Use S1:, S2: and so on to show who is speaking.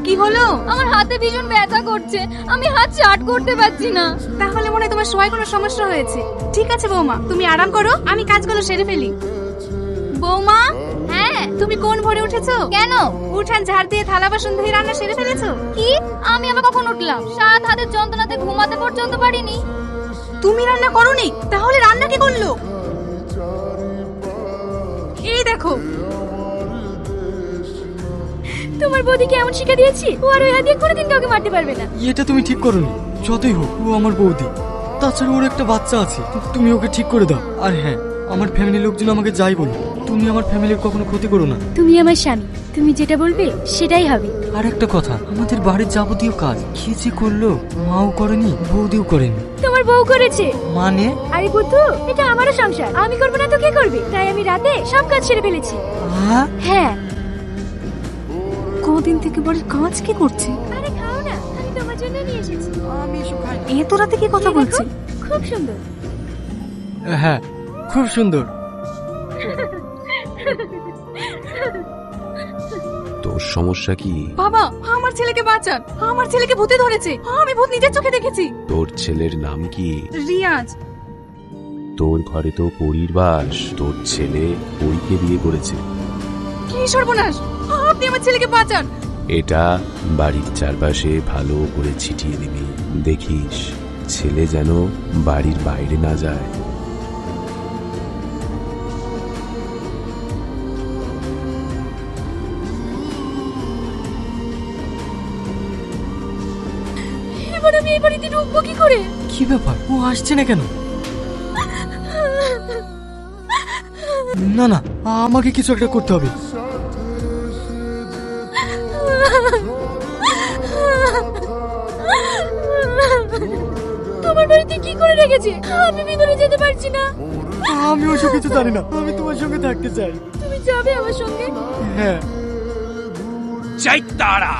S1: কি হলো?
S2: আমার হাতে ভীষণ ব্যথা করছে, আমি হাত চাট করতে পারছি না।
S1: তাহলে মনে হয় তোমার শোয়ায় কোনো সমস্যা হয়েছে। ঠিক আছে বৌমা, তুমি আরাম করো, আমি কাজগুলো সেরে ফেলি। বৌমা,
S2: হ্যাঁ
S1: তুমি কোন ভোরে উঠেছো?
S2: কেন?
S1: উঠান ঝাড় দিয়ে থালা বাসন ধুয়ে রান্না সেরে ফেলেছো?
S2: কি? আমি আবার কখন উঠলাম? সারা হাতের যন্ত্রণাতে ঘুমাতে পর্যন্ত পারিনি।
S1: তুমি রান্না করোনি? তাহলে রান্না কে করলো? এই দেখো,
S2: তোমার বৌদিকে এমন শিক্ষা দিয়েছি, ও আর ওই হাত দিয়ে কোনোদিন কাউকে মারতে পারবে না।
S3: এটা তুমি ঠিক করোনি। যতই হোক ও আমার বৌদি, তাছাড়া ওর একটা বাচ্চা আছে। তুমি ওকে ঠিক করে দাও। আর হ্যাঁ, আমার ফ্যামিলির লোকজন আমাকে যাই বলো, তুমি আমার ফ্যামিলির কখনো ক্ষতি করো না।
S2: তুমি আমার স্বামী, তুমি যেটা বলবে সেটাই হবে।
S3: আর একটা কথা, আমাদের বাড়ির যাবতীয় কাজ কি যে করলো, মাও করেনি বৌদিও করেনি।
S2: তোমার বউ করেছে
S3: মানে?
S2: আরে বুদ্ধু, এটা আমারও সংসার, আমি করবো না তো কে করবে? তাই আমি রাতে সব কাজ সেরে ফেলেছি। হ্যাঁ।
S1: কদিন থেকে বাড়ির কাজ কি করছে?
S2: আরে খাও না, আমি তোমার জন্য নিয়ে এসেছি।
S3: আমি এসব খাই।
S1: এত রাতে কি কথা বলছে?
S2: খুব সুন্দর।
S3: হ্যাঁ, খুব সুন্দর।
S4: তোর সমস্যা কি?
S1: বাবা, আমার ছেলেকে বাঁচান, আমার ছেলেকে ভূতে ধরেছে। আমি ভূত নিজের চোখে দেখেছি।
S4: তোর ছেলের নাম কি?
S1: রিয়াজ।
S4: তোর ঘরে তো পরীর বাস। তোর ছেলে পরীকে বিয়ে করেছে।
S1: কি সর্বনাশ! আপনি আমার ছেলেকে বাঁচান।
S4: এটা বাড়ির চারপাশে ভালো করে ছিটিয়ে দিবি। দেখিস ছেলে যেন বাড়ির বাইরে না যায়।
S2: এবার আমি এই বাড়িতে ঢুকবো কি করে?
S3: কি ব্যাপার, ও আসছে না কেন? না না, আমাকে কিছু একটা করতে হবে।
S2: তোমার বাড়িতে কি করে রেখেছে? আমি ভিতরে যেতে পারছি না।
S3: আমি ওসব কিছু জানি না, আমি তোমার সঙ্গে থাকতে চাই।
S2: তুমি যাবে আমার সঙ্গে?
S3: হ্যাঁ।
S4: চাই তারা।